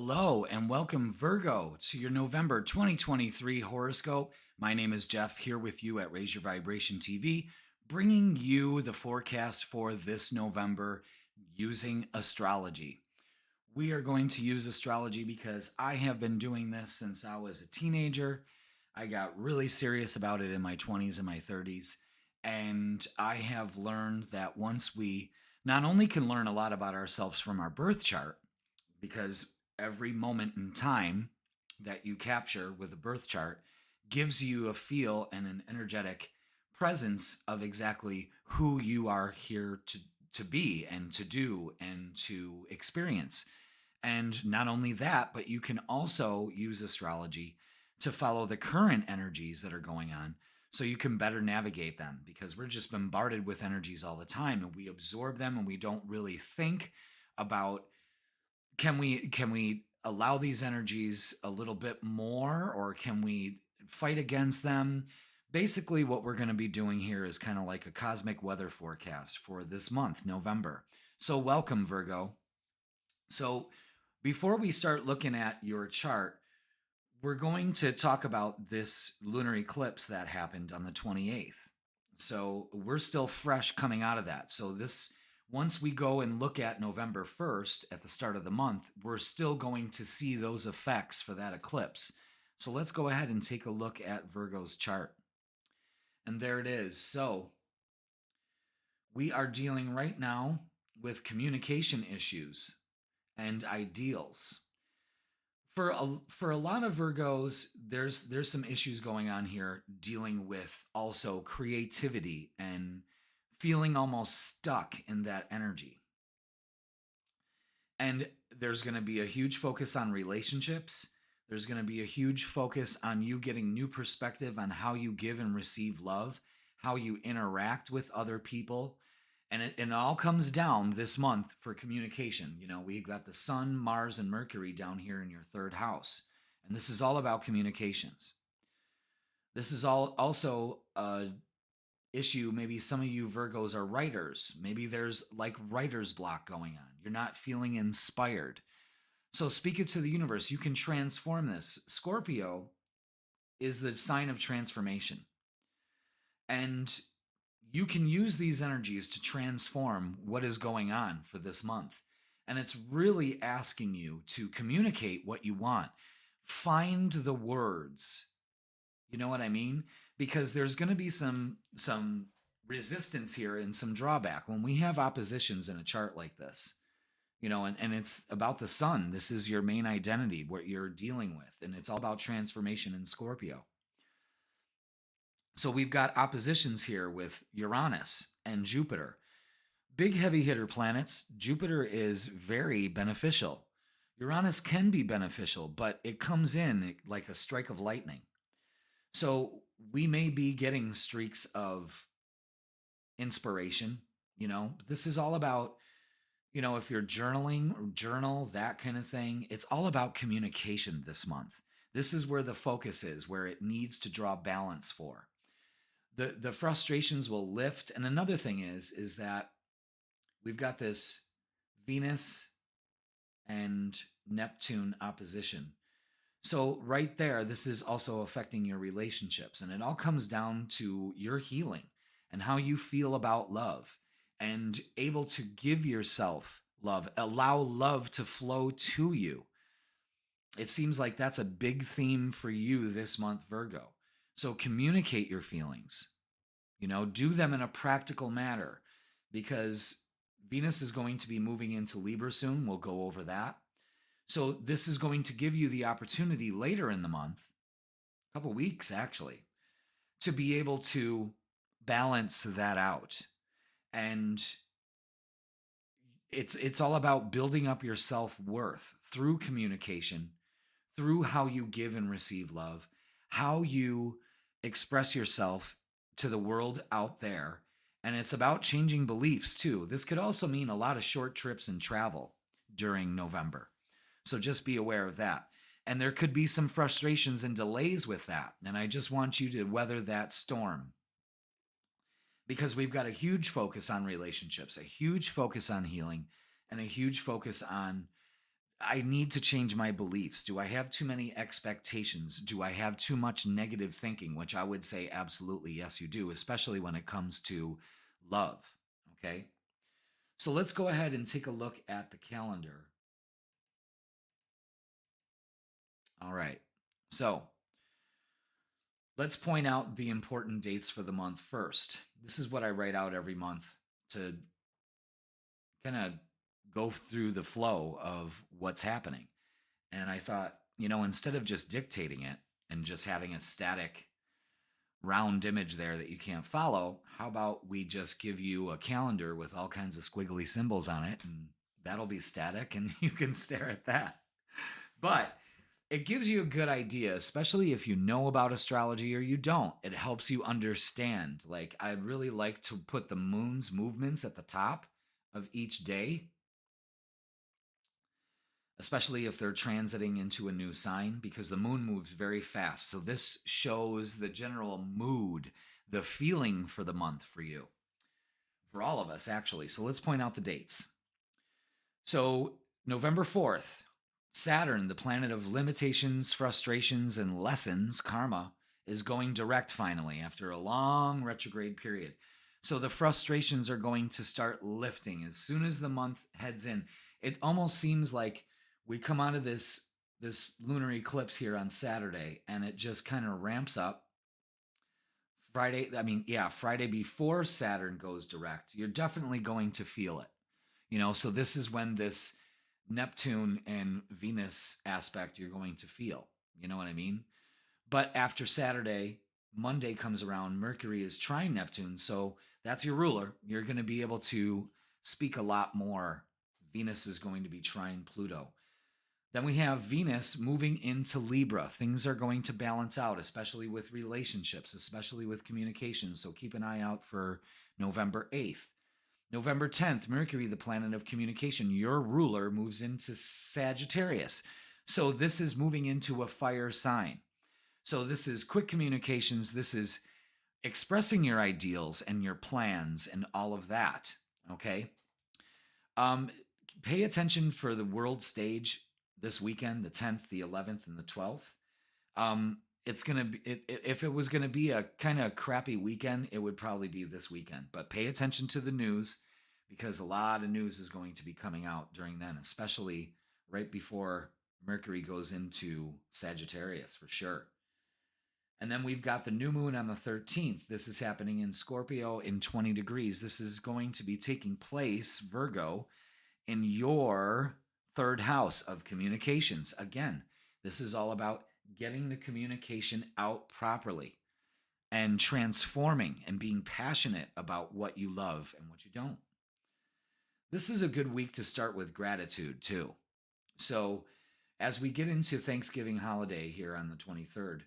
Hello and welcome, Virgo, to your November 2023 horoscope. My name is Jeff, here with you at Raise Your Vibration TV, bringing you the forecast for this November using astrology. We are going to use astrology because I have been doing this since I was a teenager. I got really serious about it in my 20s and my 30s. And I have learned that once we not only can learn a lot about ourselves from our birth chart, because every moment in time that you capture with a birth chart gives you a feel and an energetic presence of exactly who you are here to be and to do and to experience. And not only that, but you can also use astrology to follow the current energies that are going on so you can better navigate them, because we're just bombarded with energies all the time and we absorb them and we don't really think about, can we allow these energies a little bit more, or can we fight against them? Basically, what we're going to be doing here is kind of like a cosmic weather forecast for this month, November. So welcome, Virgo. So before we start looking at your chart, we're going to talk about this lunar eclipse that happened on the 28th. So we're still fresh coming out of that. So this, once we go and look at November 1st at the start of the month, we're still going to see those effects for that eclipse. So let's go ahead and take a look at Virgo's chart. And there it is. So we are dealing right now with communication issues and ideals. For a lot of Virgos, there's some issues going on here dealing with also creativity and feeling almost stuck in that energy. And there's going to be a huge focus on relationships. There's going to be a huge focus on you getting new perspective on how you give and receive love, how you interact with other people. And it all comes down this month for communication. You know, we got the Sun, Mars, and Mercury down here in your third house. And this is all about communications. This is all also a issue. Maybe some of you Virgos are writers. Maybe there's like writer's block going on. You're not feeling inspired. So speak it to the universe. You can transform this. Scorpio is the sign of transformation. And you can use these energies to transform what is going on for this month. And it's really asking you to communicate what you want. Find the words. You know what I mean? Because there's going to be some resistance here and some drawback when we have oppositions in a chart like this. You know, and it's about the sun. This is your main identity, what you're dealing with. And it's all about transformation in Scorpio. So we've got oppositions here with Uranus and Jupiter. Big heavy hitter planets. Jupiter is very beneficial. Uranus can be beneficial, but it comes in like a strike of lightning. So we may be getting streaks of inspiration, you know. This is all about, you know, if you're journaling or journal, that kind of thing, it's all about communication this month. This is where the focus is, where it needs to draw balance for. The frustrations will lift. And another thing is that we've got this Venus and Neptune opposition. So right there, this is also affecting your relationships. And it all comes down to your healing and how you feel about love and able to give yourself love, allow love to flow to you. It seems like that's a big theme for you this month, Virgo. So communicate your feelings, you know, do them in a practical manner, because Venus is going to be moving into Libra soon. We'll go over that. So this is going to give you the opportunity later in the month, a couple weeks actually, to be able to balance that out. And it's all about building up your self-worth through communication, through how you give and receive love, how you express yourself to the world out there. And it's about changing beliefs too. This could also mean a lot of short trips and travel during November. So just be aware of that. And there could be some frustrations and delays with that. And I just want you to weather that storm, because we've got a huge focus on relationships, a huge focus on healing, and a huge focus on I need to change my beliefs? Do I have too many expectations? Do I have too much negative thinking? Which I would say absolutely yes, you do, especially when it comes to love. Okay. So let's go ahead and take a look at the calendar. All right. So let's point out the important dates for the month first. This is what I write out every month to kind of go through the flow of what's happening. And I thought, instead of just dictating it and just having a static round image there that you can't follow, how about we just give you a calendar with all kinds of squiggly symbols on it, and that'll be static and you can stare at that. But it gives you a good idea, especially if you know about astrology or you don't. It helps you understand. Like, I'd really like to put the moon's movements at the top of each day, especially if they're transiting into a new sign, because the moon moves very fast. So this shows the general mood, the feeling for the month for you, for all of us, actually. So let's point out the dates. So November 4th, Saturn, the planet of limitations, frustrations, and lessons, karma, is going direct finally after a long retrograde period. So the frustrations are going to start lifting as soon as the month heads in. It almost seems like we come out of this lunar eclipse here on Saturday, and it just kind of ramps up. Friday before Saturn goes direct, you're definitely going to feel it. So this is when this Neptune and Venus aspect you're going to feel. You know what I mean? But after Saturday, Monday comes around, Mercury is trine Neptune, so that's your ruler. You're going to be able to speak a lot more. Venus is going to be trine Pluto. Then we have Venus moving into Libra. Things are going to balance out, especially with relationships, especially with communication. So keep an eye out for November 8th. November 10th, Mercury, the planet of communication, your ruler, moves into Sagittarius. So this is moving into a fire sign. So this is quick communications. This is expressing your ideals and your plans and all of that. Okay. Um, Pay attention for the world stage this weekend, the 10th, the 11th, and the 12th. It's gonna be if it was gonna be a kind of crappy weekend, it would probably be this weekend. But pay attention to the news, because a lot of news is going to be coming out during then, especially right before Mercury goes into Sagittarius for sure. And then we've got the new moon on the 13th. This is happening in Scorpio in 20 degrees. This is going to be taking place, Virgo, in your third house of communications. Again, this is all about getting the communication out properly and transforming and being passionate about what you love and what you don't. This is a good week to start with gratitude, too. So, as we get into Thanksgiving holiday here on the 23rd,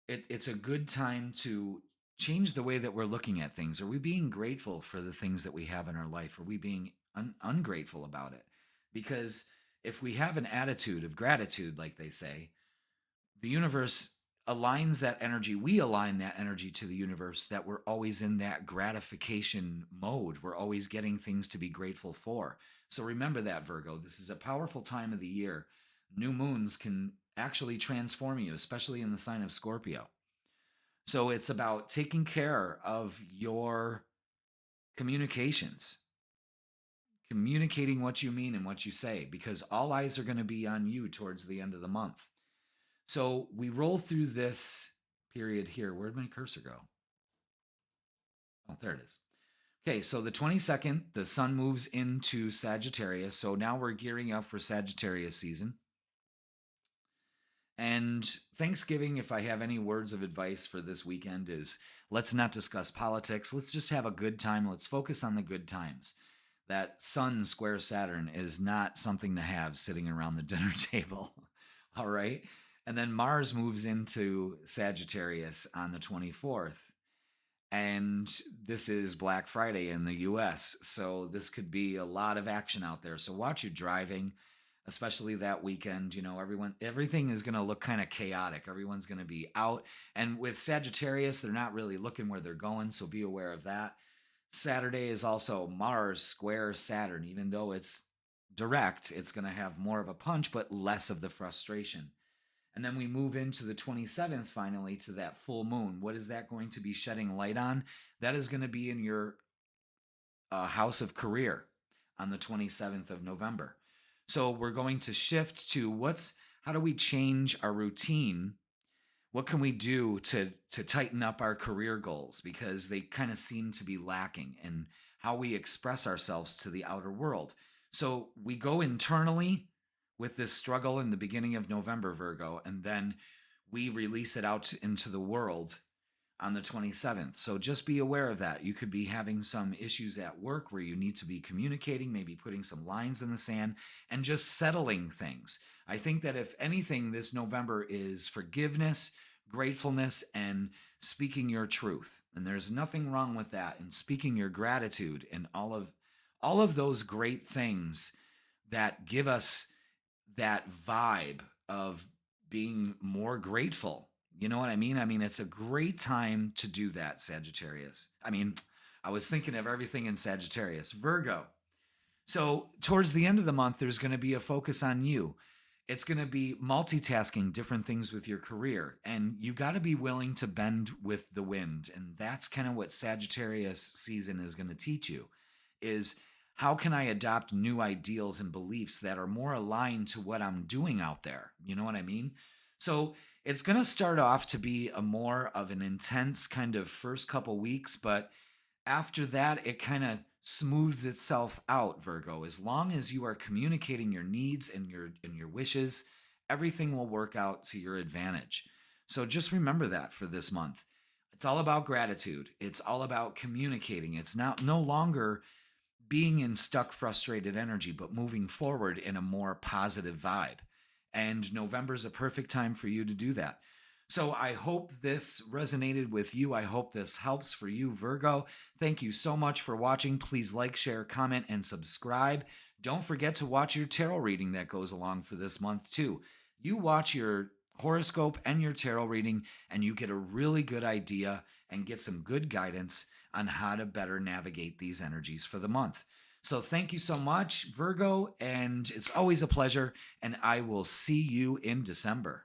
it's a good time to change the way that we're looking at things. Are we being grateful for the things that we have in our life? Are we being ungrateful about it? Because if we have an attitude of gratitude, like they say, the universe aligns that energy. We align that energy to the universe, that we're always in that gratification mode. We're always getting things to be grateful for. So remember that, Virgo. This is a powerful time of the year. New moons can actually transform you, especially in the sign of Scorpio. So it's about taking care of your communications, communicating what you mean and what you say, because all eyes are going to be on you towards the end of the month. So we roll through this period here. Where'd my cursor go? Oh, there it is. Okay, so the 22nd, the sun moves into Sagittarius. So now we're gearing up for Sagittarius season. And Thanksgiving, if I have any words of advice for this weekend, is let's not discuss politics. Let's just have a good time. Let's focus on the good times. That sun square Saturn is not something to have sitting around the dinner table. All right. And then Mars moves into Sagittarius on the 24th. And this is Black Friday in the US. So this could be a lot of action out there. So watch you driving, especially that weekend. Everything is going to look kind of chaotic. Everyone's going to be out. And with Sagittarius, they're not really looking where they're going. So be aware of that. Saturday is also Mars square Saturn, even though it's direct. It's going to have more of a punch, but less of the frustration. And then we move into the 27th finally to that full moon. What is that going to be shedding light on? That is going to be in your house of career on the 27th of November. So we're going to shift to how do we change our routine? What can we do to tighten up our career goals, because they kind of seem to be lacking in how we express ourselves to the outer world. So we go internally with this struggle in the beginning of November, Virgo, and then we release it out into the world on the 27th. So just be aware of that. You could be having some issues at work where you need to be communicating, maybe putting some lines in the sand and just settling things. I think that if anything, this November is forgiveness, gratefulness, and speaking your truth. And there's nothing wrong with that. And speaking your gratitude and all of those great things that give us that vibe of being more grateful. You know what I mean? I mean, it's a great time to do that, Sagittarius. I mean, I was thinking of everything in Sagittarius. Virgo. So, towards the end of the month, there's going to be a focus on you. It's going to be multitasking different things with your career, and you got to be willing to bend with the wind. And that's kind of what Sagittarius season is going to teach you is how can I adopt new ideals and beliefs that are more aligned to what I'm doing out there? You know what I mean? So it's going to start off to be a more of an intense kind of first couple weeks, but after that, it kind of smooths itself out, Virgo. As long as you are communicating your needs and your wishes, everything will work out to your advantage. So just remember that for this month. It's all about gratitude. It's all about communicating. It's no longer being in stuck, frustrated energy, but moving forward in a more positive vibe. And November's a perfect time for you to do that. So I hope this resonated with you. I hope this helps for you, Virgo. Thank you so much for watching. Please like, share, comment, and subscribe. Don't forget to watch your tarot reading that goes along for this month, too. You watch your horoscope and your tarot reading, and you get a really good idea and get some good guidance on how to better navigate these energies for the month. So thank you so much, Virgo, and it's always a pleasure, and I will see you in December.